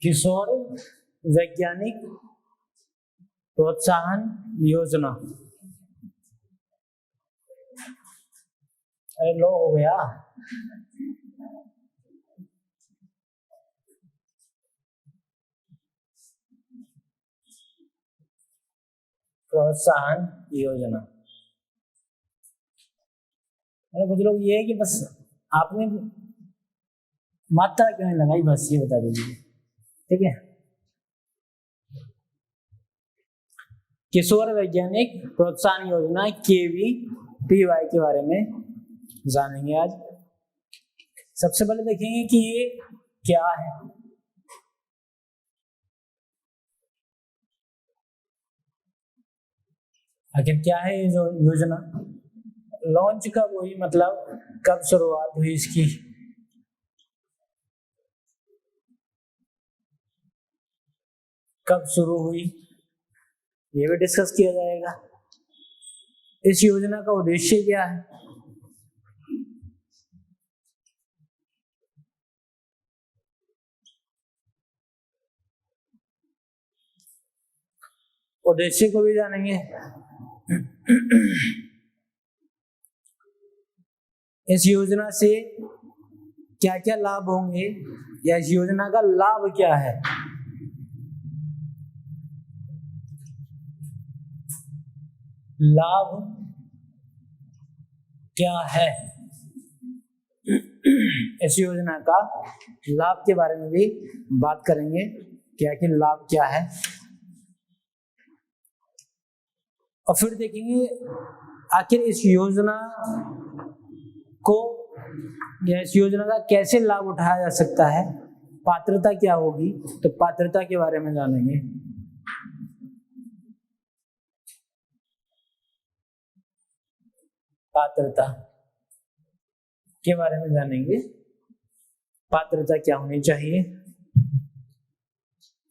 किशोर वैज्ञानिक प्रोत्साहन योजना। अरे लो हो गया। प्रोत्साहन योजना, कुछ लोग ये है कि बस आपने मात्रा क्यों नहीं लगाई, बस ये बता दीजिए। ठीक है, किशोर वैज्ञानिक प्रोत्साहन योजना KVPY के बारे में जानेंगे आज। सबसे पहले देखेंगे कि ये क्या है। आखिर क्या है ये जो योजना, लॉन्च कब हुई, मतलब कब शुरुआत हुई इसकी, कब शुरू हुई, ये भी डिस्कस किया जाएगा। इस योजना का उद्देश्य क्या है, उद्देश्य को भी जानेंगे। इस योजना से क्या क्या लाभ होंगे, या इस योजना का लाभ क्या है। लाभ क्या है, इस योजना का लाभ के बारे में भी बात करेंगे, क्या कि लाभ क्या है। और फिर देखेंगे आखिर इस योजना को या इस योजना का कैसे लाभ उठाया जा सकता है, पात्रता क्या होगी, तो पात्रता के बारे में जानेंगे। पात्रता के बारे में जानेंगे, पात्रता क्या होनी चाहिए।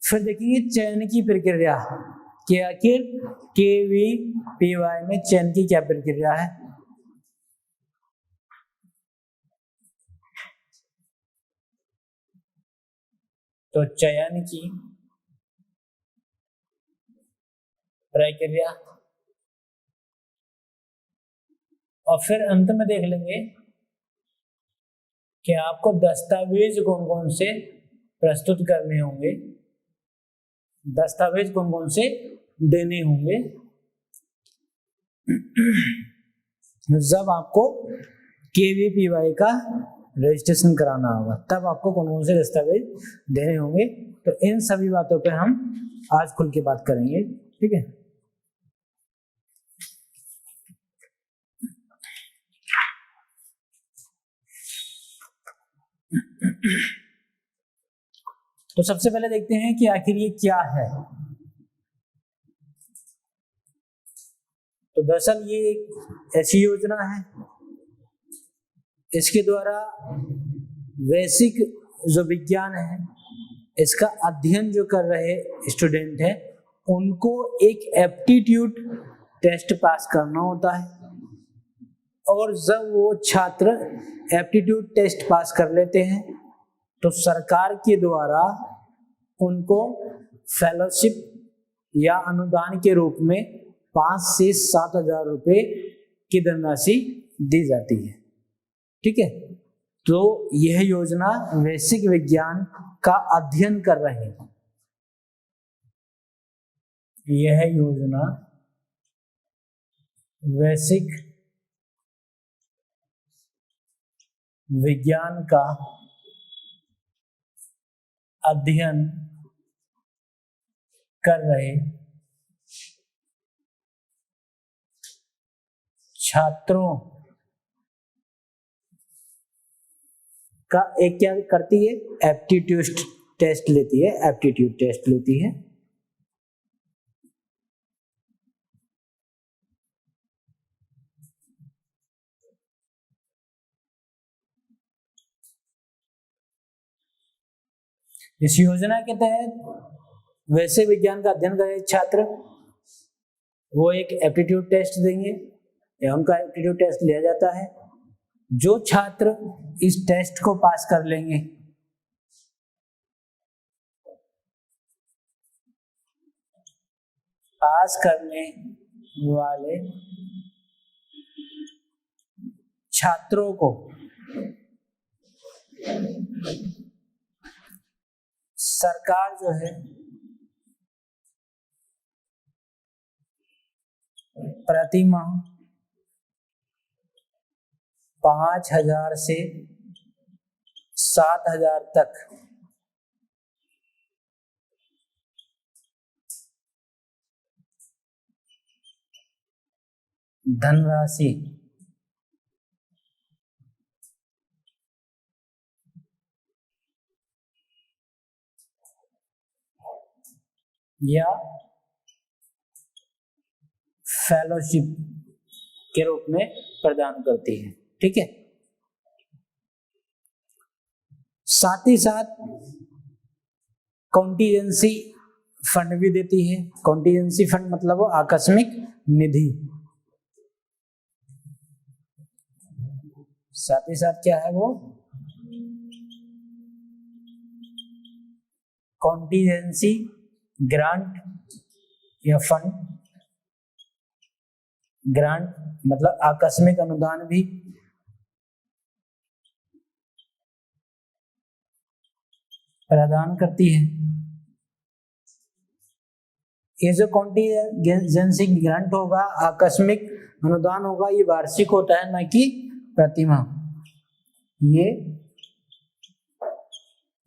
फिर देखेंगे चयन की प्रक्रिया, कि आखिर KVPY में चयन की क्या प्रक्रिया है। तो चयन की प्रक्रिया, और फिर अंत में देख लेंगे कि आपको दस्तावेज कौन कौन से प्रस्तुत करने होंगे, दस्तावेज कौन कौन से देने होंगे जब आपको KVPY का रजिस्ट्रेशन कराना होगा, तब आपको कौन कौन से दस्तावेज देने होंगे। तो इन सभी बातों पे हम आज खुल के बात करेंगे। ठीक है, तो सबसे पहले देखते हैं कि आखिर ये क्या है। तो दरअसल ये एक ऐसी योजना है, इसके द्वारा वैश्विक जो विज्ञान है इसका अध्ययन जो कर रहे स्टूडेंट हैं उनको एक एप्टीट्यूड टेस्ट पास करना होता है, और जब वो छात्र एप्टीट्यूड टेस्ट पास कर लेते हैं तो सरकार के द्वारा उनको फेलोशिप या अनुदान के रूप में 5 से 7 हजार रुपए की धनराशि दी जाती है। ठीक है, तो यह योजना वैश्विक विज्ञान का अध्ययन कर रहे हैं। यह योजना वैश्विक विज्ञान का अध्ययन कर रहे छात्रों का एक क्या करती है, एप्टीट्यूड टेस्ट लेती है, एप्टीट्यूड टेस्ट लेती है। इस योजना के तहत वैसे विज्ञान का अध्ययन करे छात्र वो एक एप्टीट्यूड टेस्ट देंगे या उनका एप्टीट्यूड टेस्ट लिया जाता है। जो छात्र इस टेस्ट को पास कर लेंगे पास करने वाले छात्रों को सरकार जो है प्रति माह 5,000 से 7,000 तक धनराशि या फेलोशिप के रूप में प्रदान करती है। ठीक है, साथ ही साथ कॉन्टीजेंसी फंड भी देती है। कॉन्टीजेंसी फंड मतलब वो आकस्मिक निधि। साथ ही साथ क्या है वो कॉन्टीजेंसी ग्रांट या फंड। ग्रांट मतलब आकस्मिक अनुदान भी प्रदान करती है। ये जो कॉन्टीजेंसी ग्रांट होगा, आकस्मिक अनुदान होगा, ये वार्षिक होता है न कि प्रतिमाह। ये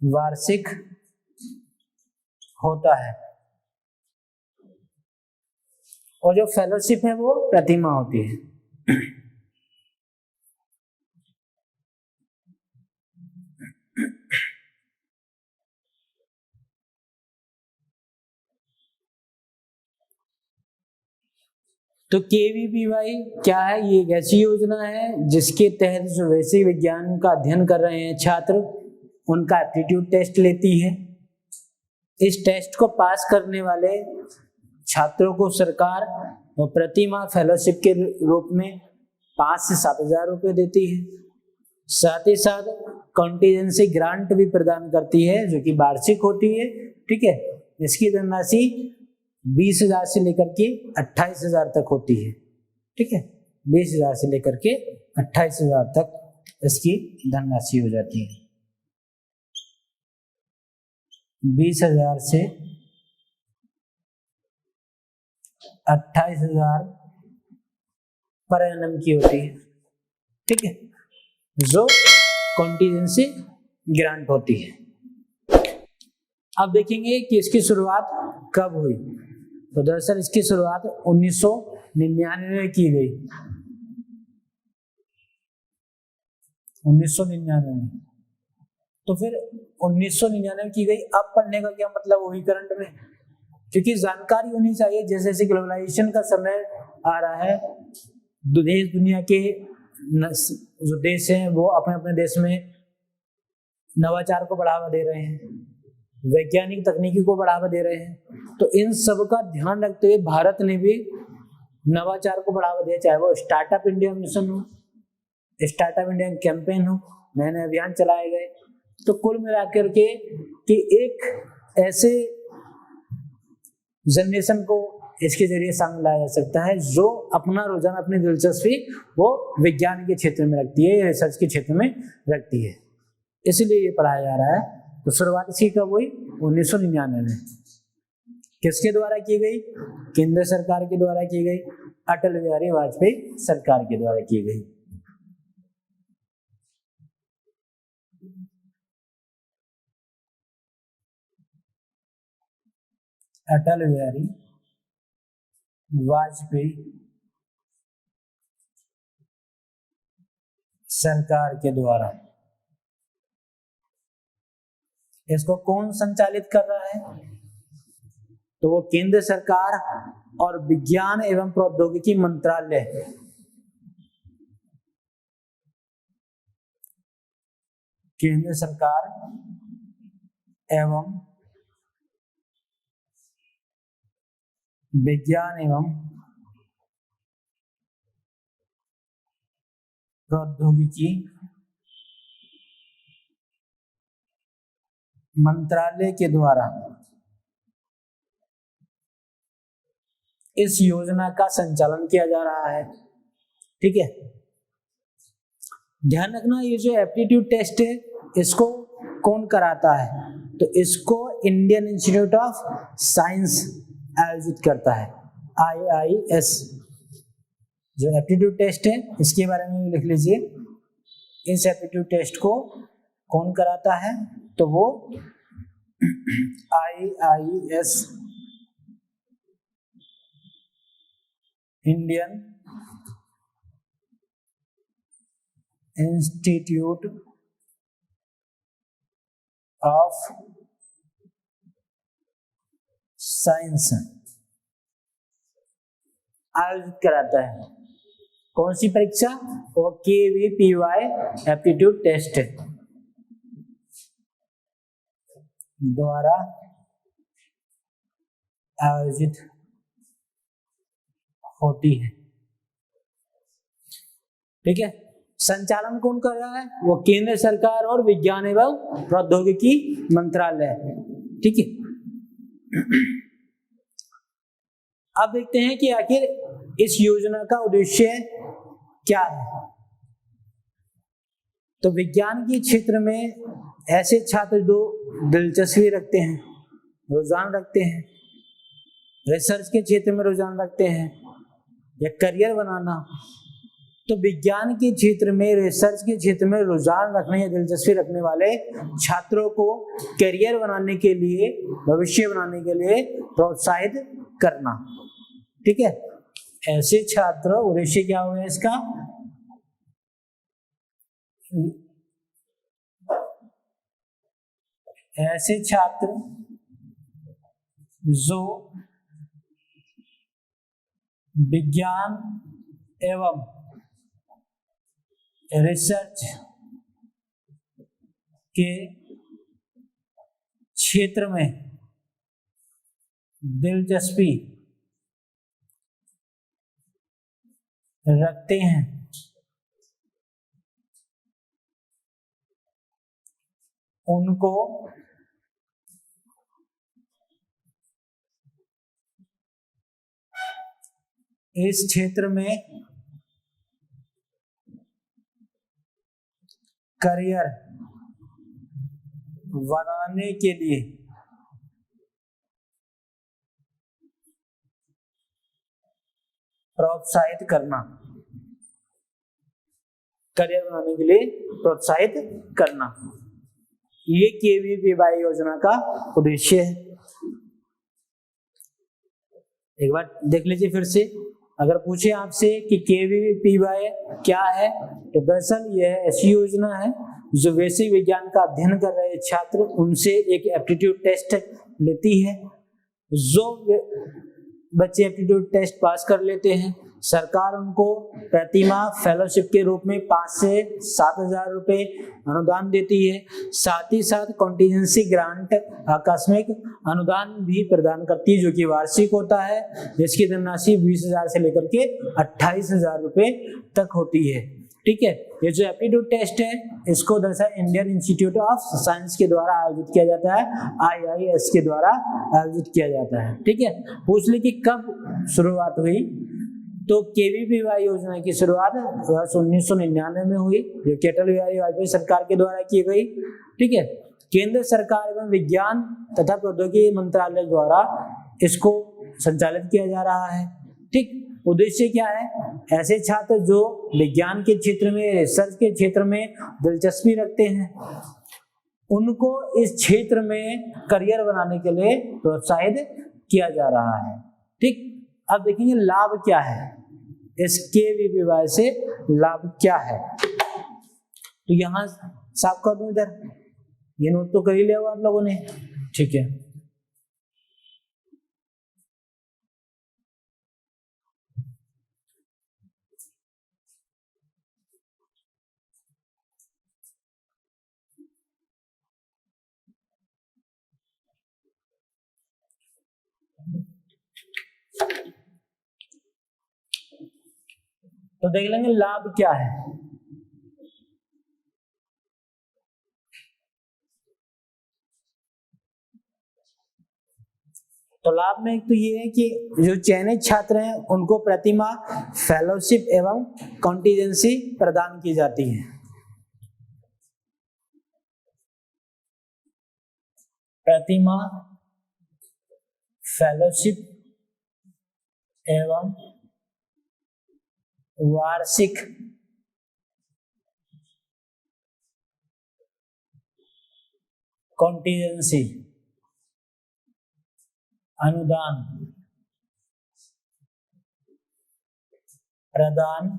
वार्षिक होता है और जो फेलोशिप है वो प्रतिमाह होती है। तो KVPY क्या है? ये एक ऐसी योजना है जिसके तहत जो वैसे विज्ञान का अध्ययन कर रहे हैं छात्र उनका एप्टीट्यूड टेस्ट लेती है। इस टेस्ट को पास करने वाले छात्रों को सरकार प्रति माह फेलोशिप के रूप में 5 से 7,000 रुपये देती है। साथ ही साथ कॉन्टीजेंसी ग्रांट भी प्रदान करती है जो कि वार्षिक होती है। ठीक है, इसकी धनराशि 20,000 से लेकर के 28,000 तक होती है। ठीक है, 20,000 से लेकर के 28,000 तक इसकी धनराशि हो जाती है। 20,000 से 28,000 पर एनम की होती है। ठीक है, जो कॉन्टीजेंसी ग्रांट होती है। अब देखेंगे कि इसकी शुरुआत कब हुई। तो दरअसल इसकी शुरुआत 1999 में की गई। 1999 में। तो फिर 1999 में की गई। अब पढ़ने का क्या मतलब वही करंट में, क्योंकि जानकारी होनी चाहिए। जैसे जैसे ग्लोबलाइजेशन का समय आ रहा है, देश दुनिया के जो देश हैं वो अपने अपने देश में नवाचार को बढ़ावा दे रहे हैं, वैज्ञानिक तकनीकी को बढ़ावा दे रहे हैं। तो इन सब का ध्यान रखते हुए भारत ने भी नवाचार को बढ़ावा दिया, चाहे वो स्टार्टअप इंडिया मिशन हो, स्टार्टअप इंडिया कैंपेन हो, नए नए अभियान चलाए गए। तो कुल मिलाकर के कि एक ऐसे जनरेशन को इसके जरिए सामने लाया जा सकता है जो अपना रोजाना अपनी दिलचस्पी वो विज्ञान के क्षेत्र में रखती है, रिसर्च के क्षेत्र में रखती है, इसलिए ये पढ़ाया जा रहा है। तो शुरुआत इसकी कब हुई? 1999 में। किसके द्वारा की गई? केंद्र सरकार के द्वारा की गई, अटल बिहारी वाजपेयी सरकार के द्वारा की गई। अटल बिहारी वाजपेयी सरकार के द्वारा। इसको कौन संचालित कर रहा है? तो वो केंद्र सरकार और विज्ञान एवं प्रौद्योगिकी मंत्रालय। केंद्र सरकार एवं विज्ञान एवं प्रौद्योगिकी मंत्रालय के द्वारा इस योजना का संचालन किया जा रहा है। ठीक है, ध्यान रखना ये जो एप्टीट्यूड टेस्ट है इसको कौन कराता है, तो इसको इंडियन इंस्टीट्यूट ऑफ साइंस आयोजित करता है, IIS। जो एप्टीट्यूड टेस्ट है इसके बारे में लिख लीजिए, इस एप्टीट्यूड टेस्ट को कौन कराता है, तो वो IIS, Indian institute of science आयोजित कराता है। कौन सी परीक्षा, वो KVPY एप्टीट्यूड टेस्ट द्वारा आयोजित होती है। ठीक है, संचालन कौन कर रहा है, वो केंद्र सरकार और विज्ञान एवं प्रौद्योगिकी मंत्रालय। ठीक है, अब देखते हैं कि आखिर इस योजना का उद्देश्य क्या है। तो विज्ञान के क्षेत्र में ऐसे छात्र जो दिलचस्पी रखते हैं, रुझान रखते हैं, रिसर्च के क्षेत्र में रुझान रखते हैं या करियर बनाना, तो विज्ञान के क्षेत्र में, रिसर्च के क्षेत्र में रुझान रखने या दिलचस्पी रखने वाले छात्रों को करियर बनाने के लिए, भविष्य बनाने के लिए प्रोत्साहित करना। ठीक है, ऐसे छात्र, उद्देश्य क्या हुआ इसका, ऐसे छात्र जो विज्ञान एवं रिसर्च के क्षेत्र में दिलचस्पी रखते हैं, उनको इस क्षेत्र में करियर बनाने के लिए प्रोत्साहित करना, करियर बनाने के लिए प्रोत्साहित करना, ये KVPY योजना का उद्देश्य है। एक बार देख लीजिए फिर से, अगर पूछे आपसे कि KVPY क्या है, तो दरअसल यह ऐसी योजना है जो वैश्विक विज्ञान का अध्ययन कर रहे छात्र, उनसे एक एप्टीट्यूड टेस्ट लेती है। जो बच्चे एप्टीट्यूड टेस्ट पास कर लेते हैं, सरकार उनको प्रतिमाह फेलोशिप के रूप में 5 से 7 हजार रुपए अनुदान देती है। साथ ही साथ कॉन्टीजेंसी ग्रांट, आकस्मिक अनुदान भी प्रदान करती है, जो कि वार्षिक होता है, जिसकी धनराशि 20,000 से लेकर के 28,000 रुपए तक होती है। ठीक है, ये जो एप्टीट्यूड टेस्ट है इसको दरअसल इंडियन इंस्टीट्यूट ऑफ साइंस के द्वारा आयोजित किया जाता है, IIS के द्वारा आयोजित किया जाता है। ठीक है, पूछ ली कि कब शुरुआत हुई, तो KVPY योजना की शुरुआत वर्ष 1999 में हुई, जो कि अटल बिहारी वाजपेयी सरकार के द्वारा की गई। ठीक है, केंद्र सरकार एवं विज्ञान तथा प्रौद्योगिकी मंत्रालय द्वारा इसको संचालित किया जा रहा है। ठीक, उद्देश्य क्या है, ऐसे छात्र जो विज्ञान के क्षेत्र में, रिसर्च के क्षेत्र में दिलचस्पी रखते हैं, उनको इस क्षेत्र में करियर बनाने के लिए प्रोत्साहित किया जा रहा है। ठीक, अब देखेंगे लाभ क्या है, इस KVPY से लाभ क्या है। तो यहां साफ कर दूं, इधर ये नोट तो कर ही लिया आप लोगों ने। ठीक है, तो देख लेंगे लाभ क्या है। तो लाभ में एक तो ये है कि जो चयनित छात्र हैं उनको प्रतिमाह फेलोशिप एवं कॉन्टिजेंसी प्रदान की जाती है। प्रतिमाह फेलोशिप एवं वार्षिक कॉन्टिजेंसी अनुदान प्रदान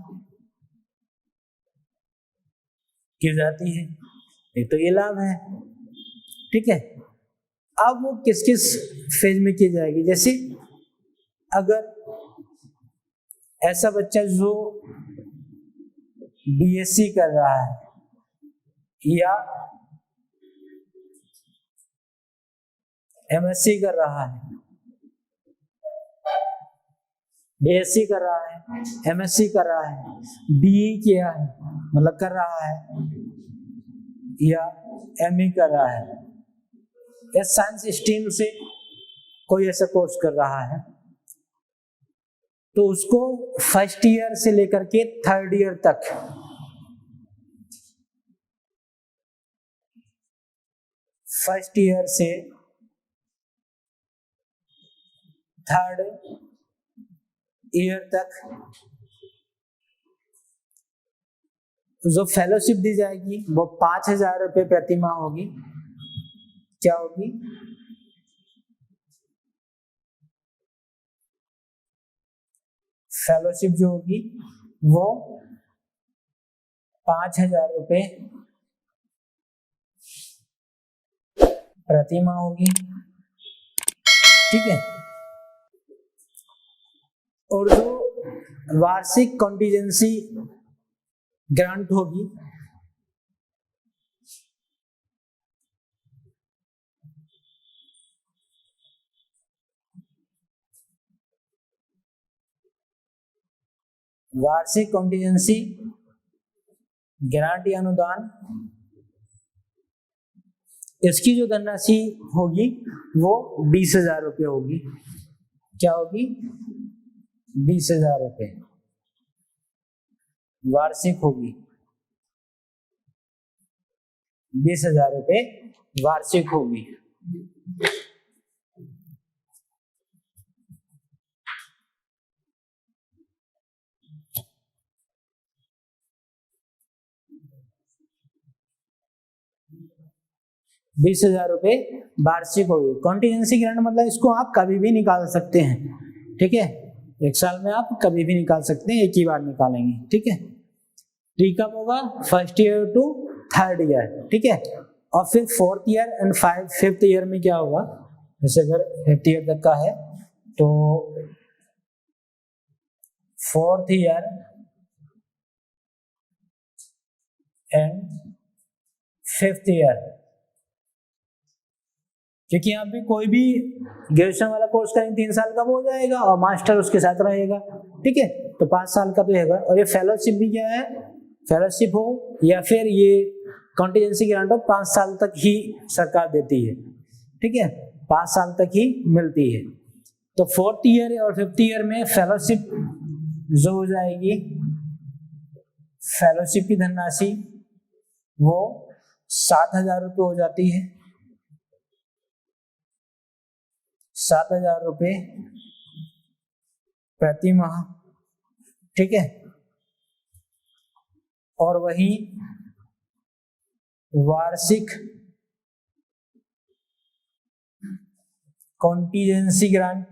की जाती है। एक तो ये लाभ है, ठीक है। अब वो किस किस फेज में की जाएगी, जैसे अगर ऐसा बच्चा जो बीएससी कर रहा है या एमएससी कर रहा है, बीएससी कर रहा है, एमएससी कर रहा है, बीई किया है मतलब कर रहा है, या एमई कर रहा है, या साइंस स्ट्रीम से कोई ऐसा कोर्स कर रहा है, तो उसको फर्स्ट ईयर से लेकर के थर्ड ईयर तक फर्स्ट ईयर से थर्ड ईयर तक जो फेलोशिप दी जाएगी वो 5,000 रुपये प्रति माह होगी। क्या होगी? फेलोशिप जो होगी वो 5,000 रुपये प्रति माह होगी, ठीक है। और जो वार्षिक कॉन्टिजेंसी ग्रांट होगी वार्षिक कॉन्टिजेंसी ग्रांट या अनुदान, इसकी जो धनराशि होगी वो 20,000 रुपये होगी। क्या होगी? 20,000 रुपये वार्षिक होगी। 20,000 रुपये वार्षिक होगी। बीस हजार रुपये वार्षिक होगी। कॉन्टिजेंसी ग्रांट मतलब इसको आप कभी भी निकाल सकते हैं, ठीक है। एक साल में आप कभी भी निकाल सकते हैं, एक ही बार निकालेंगे, ठीक है। तो कब होगा? First year to third year, ठीक है। और फिर fourth year and fifth year में क्या होगा? जैसे अगर फिफ्थ ईयर तक का है तो fourth year and fifth year, क्योंकि यहाँ पे कोई भी ग्रेजुएशन वाला कोर्स करेंगे 3 साल का वो हो जाएगा और मास्टर उसके साथ रहेगा, ठीक है। तो 5 साल का तो है। और ये फेलोशिप भी क्या है? फेलोशिप हो या फिर ये कॉन्टिजेंसी ग्रांट हो, 5 साल तक ही सरकार देती है, ठीक है। 5 साल तक ही मिलती है। तो फोर्थ ईयर और फिफ्थ ईयर में फेलोशिप जो हो जाएगी, फेलोशिप की धनराशि वो 7,000 रुपये हो जाती है। 7,000 रुपये प्रति माह, ठीक है। और वही वार्षिक कॉन्टिजेंसी ग्रांट,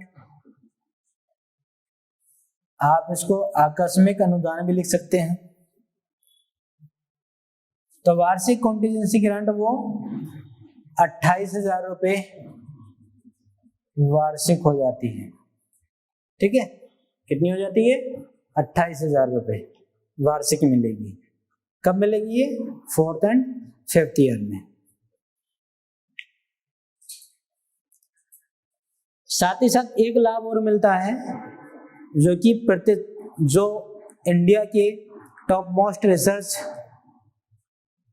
आप इसको आकस्मिक अनुदान भी लिख सकते हैं। तो वार्षिक कॉन्टिजेंसी ग्रांट वो 28,000 रुपये वार्षिक हो जाती है, ठीक है। कितनी हो जाती है? 28,000 रुपये वार्षिक मिलेगी। कब मिलेगी ये? फोर्थ एंड फिफ्थ ईयर में। साथ ही साथ एक लाभ और मिलता है जो कि जो इंडिया के टॉप मोस्ट रिसर्च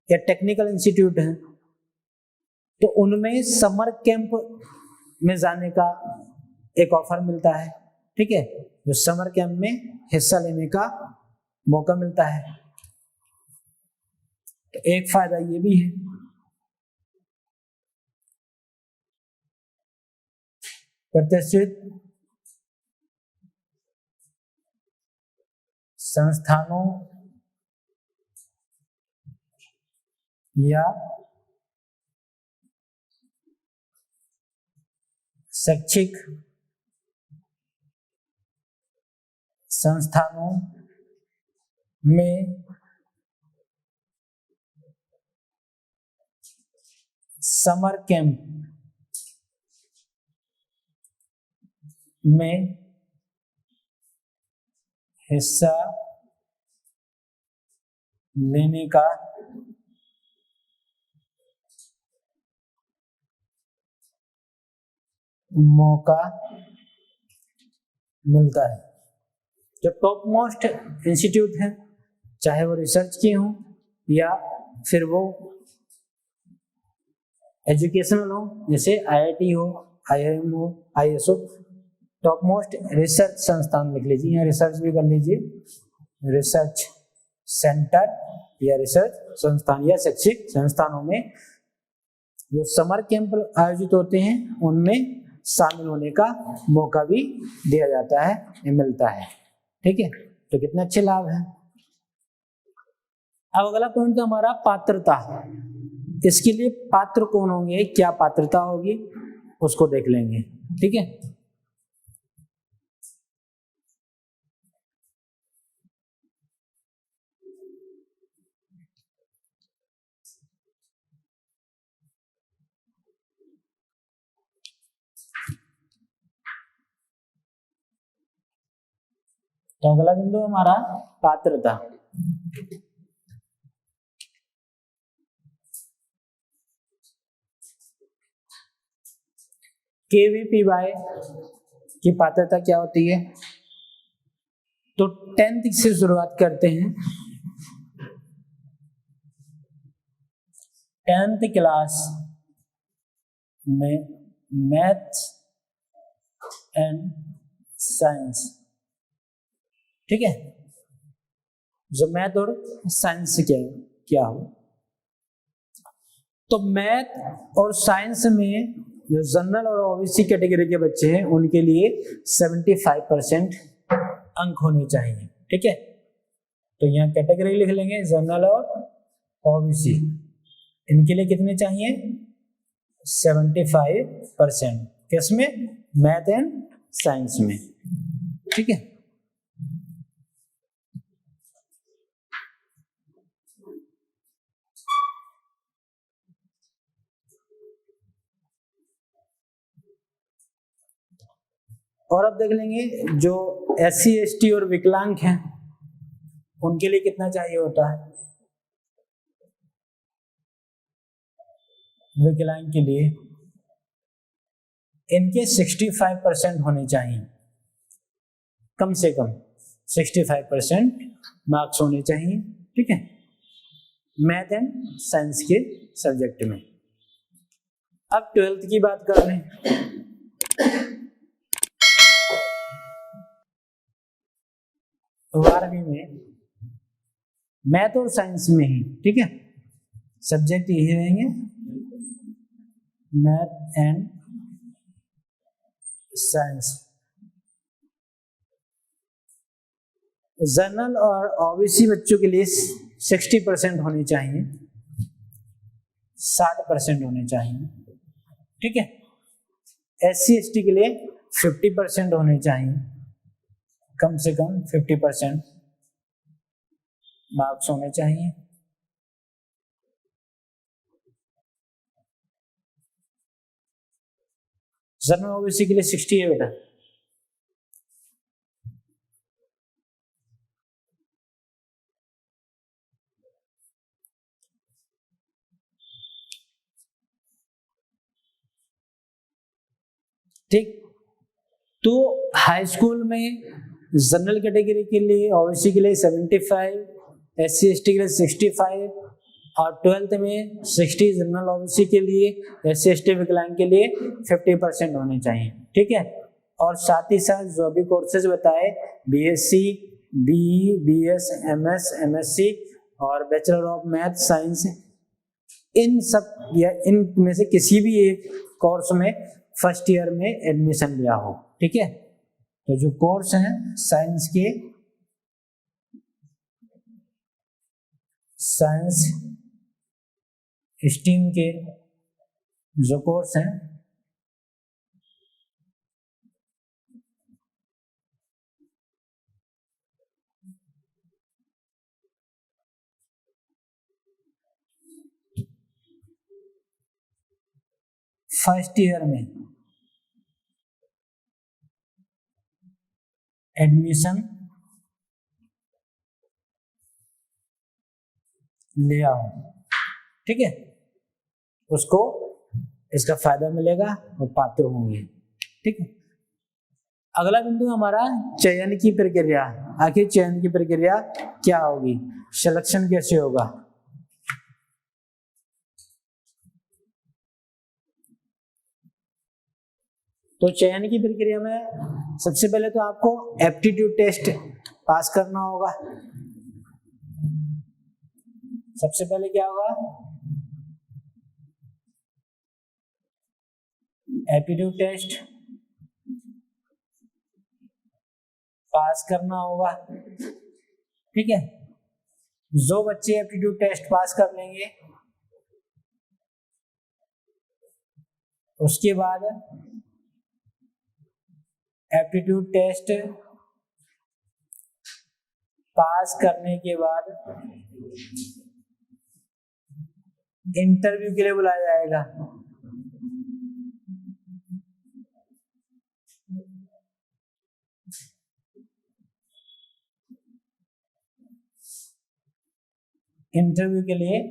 या टेक्निकल इंस्टीट्यूट हैं, तो उनमें समर कैंप में जाने का एक ऑफर मिलता है, ठीक है, जो समर कैंप में हिस्सा लेने का मौका मिलता है। तो एक फायदा ये भी है। प्रतिष्ठित संस्थानों या शैक्षिक संस्थानों में समर कैंप में हिस्सा लेने का मौका मिलता है। जो टॉप मोस्ट इंस्टीट्यूट हैं, चाहे वो रिसर्च के हों या फिर वो एजुकेशनल हो, जैसे आईआईटी हो, आईआईएम हो, आईएसओ, टॉप मोस्ट रिसर्च संस्थान लिख लीजिए, या रिसर्च भी कर लीजिए, रिसर्च सेंटर या रिसर्च संस्थान या शैक्षिक संस्थानों में जो समर कैंप आयोजित होते हैं उनमें शामिल होने का मौका भी दिया जाता है, ये मिलता है, ठीक है। तो कितने अच्छे लाभ हैं। अब अगला पॉइंट तो हमारा पात्रता। इसके लिए पात्र कौन होंगे, क्या पात्रता होगी, उसको देख लेंगे, ठीक है। तो अगला बिंदु हमारा पात्रता। KVPY की पात्रता क्या होती है, तो 10th से शुरुआत करते हैं। 10th क्लास में मैथ्स एंड साइंस, ठीक है, जो मैथ और साइंस क्या हो, तो मैथ और साइंस में जो जनरल और ओबीसी कैटेगरी के बच्चे हैं उनके लिए 75% अंक होने चाहिए, ठीक है। तो यहाँ कैटेगरी लिख लेंगे, जनरल और ओबीसी, इनके लिए कितने चाहिए, 75%, किसमें, मैथ एंड साइंस में, ठीक है। और अब देख लेंगे जो SC ST और विकलांग हैं उनके लिए कितना चाहिए होता है। विकलांग के लिए इनके 65% होने चाहिए, कम से कम 65% मार्क्स होने चाहिए, ठीक है, मैथ एंड साइंस के सब्जेक्ट में। अब 12th की बात कर रहे हैं। बारहवीं में मैथ और साइंस में ही, ठीक है, सब्जेक्ट यही रहेंगे, मैथ एंड साइंस। जनरल और ओबीसी बच्चों के लिए 60% होनी चाहिए, 60% होने चाहिए, ठीक है। SC ST के लिए 50% होने चाहिए, कम से कम 50% मार्क्स होने चाहिए। जनरल ओबीसी के लिए 60 है बेटा। ठीक, तो हाई स्कूल में जनरल कैटेगरी के लिए ओबीसी के लिए 75, SC ST के लिए 65 और 12th में 60 जनरल ओबीसी के लिए, SC ST विकलांग के लिए 50% होने चाहिए, ठीक है। और साथ ही साथ जो भी कोर्सेज बताए BSc, BE, BS, MS, MSc और बैचलर ऑफ मैथ साइंस, इन सब या इन में से किसी भी एक कोर्स में फर्स्ट ईयर में एडमिशन लिया हो, ठीक है। तो जो कोर्स हैं साइंस के, साइंस स्ट्रीम के जो कोर्स हैं फर्स्ट ईयर में एडमिशन ले आओ, ठीक है, उसको इसका फायदा मिलेगा, वो पात्र होंगे, ठीक है। अगला बिंदु हमारा चयन की प्रक्रिया। आखिर चयन की प्रक्रिया क्या होगी, सिलेक्शन कैसे होगा। तो चयन की प्रक्रिया में सबसे पहले तो आपको एप्टीट्यूड टेस्ट पास करना होगा। सबसे पहले क्या होगा, एप्टीट्यूड टेस्ट पास करना होगा, ठीक है। जो बच्चे एप्टीट्यूड टेस्ट पास कर लेंगे उसके बाद एप्टीट्यूड टेस्ट पास करने के बाद इंटरव्यू के लिए बुलाया जाएगा। इंटरव्यू के लिए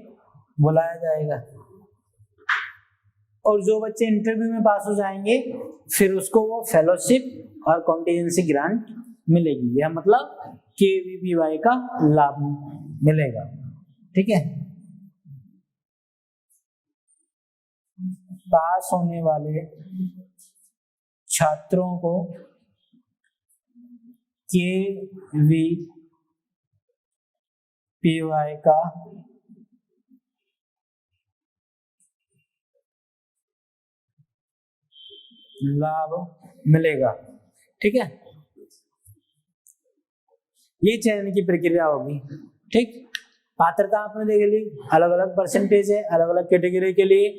बुलाया जाएगा और जो बच्चे इंटरव्यू में पास हो जाएंगे फिर उसको वो फेलोशिप और कॉन्टीजेंसी ग्रांट मिलेगी, यह मतलब KVPY का लाभ मिलेगा, ठीक है। पास होने वाले छात्रों को KVPY का लाभ मिलेगा, ठीक है। ये चयन की प्रक्रिया होगी, ठीक। पात्रता आपने देख ली, अलग अलग परसेंटेज है अलग अलग कैटेगरी के लिए।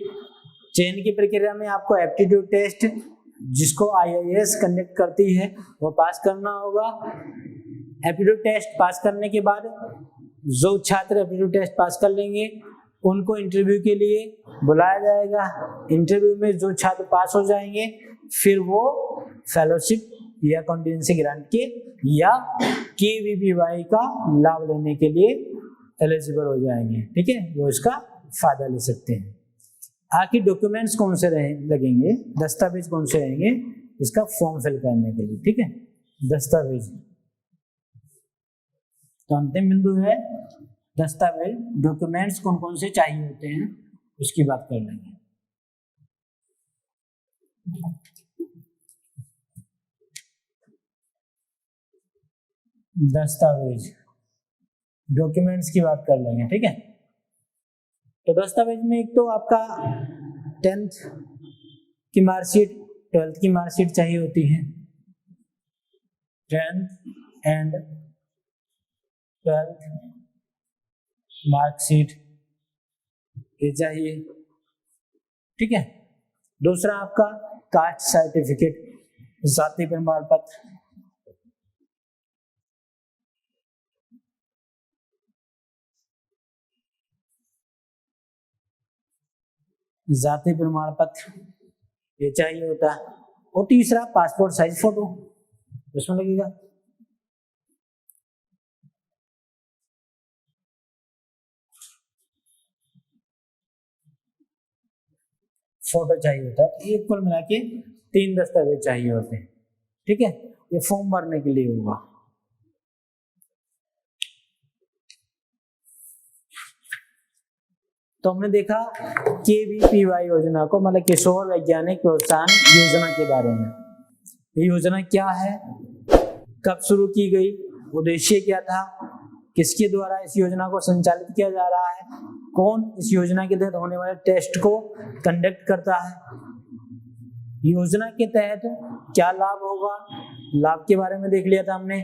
चयन की प्रक्रिया में आपको एप्टीट्यूड टेस्ट जिसको IIS कंडक्ट करती है वो पास करना होगा। एप्टीट्यूड टेस्ट पास करने के बाद जो छात्र एप्टीट्यूड टेस्ट पास कर लेंगे उनको इंटरव्यू के लिए बुलाया जाएगा। इंटरव्यू में जो छात्र पास हो जाएंगे फिर वो फेलोशिप या कॉन्टीजेंसी ग्रांट के या KVPY का लाभ लेने के लिए एलिजिबल हो जाएंगे, ठीक है, वो इसका फायदा ले सकते हैं। आखिर डॉक्यूमेंट्स कौन से लगेंगे, दस्तावेज कौन से रहेंगे इसका फॉर्म फिल करने के लिए, ठीक है, दस्तावेज। तो अंतिम बिंदु है दस्तावेज, डॉक्यूमेंट्स कौन कौन से चाहिए होते हैं उसकी बात कर लेंगे। दस्तावेज डॉक्यूमेंट्स की बात कर लेंगे, ठीक है। तो दस्तावेज में एक तो आपका 10th की मार्कशीट, 12th की मार्कशीट चाहिए होती है, 10th एंड 12th मार्कशीट ये चाहिए, ठीक है। दूसरा आपका कास्ट सर्टिफिकेट, जाति प्रमाण पत्र, जाति प्रमाण पत्र ये चाहिए होता है। और तीसरा पासपोर्ट साइज फोटो इसमें लगेगा। फोटो चाहिए होता है। ये कुल मिला के 3 दस्तावेज चाहिए होते हैं, ठीक है। ये फॉर्म भरने के लिए होगा। तो हमने देखा KVPY योजना को, मतलब किशोर वैज्ञानिक प्रोत्साहन योजना के बारे में। ये योजना क्या है, कब शुरू की गई, उद्देश्य क्या था, किसके द्वारा इस योजना को संचालित किया जा रहा है, कौन इस योजना के तहत होने वाले टेस्ट को कंडक्ट करता है, योजना के तहत क्या लाभ होगा, लाभ के बारे में देख लिया था हमने,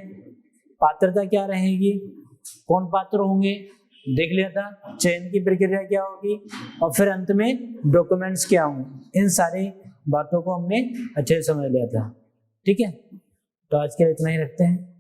पात्रता क्या रहेगी, कौन पात्र होंगे देख लिया था, चयन की प्रक्रिया क्या होगी, और फिर अंत में डॉक्यूमेंट्स क्या होंगे। इन सारी बातों को हमने अच्छे से समझ लिया था। ठीक है, तो आज के लिए इतना ही रखते हैं।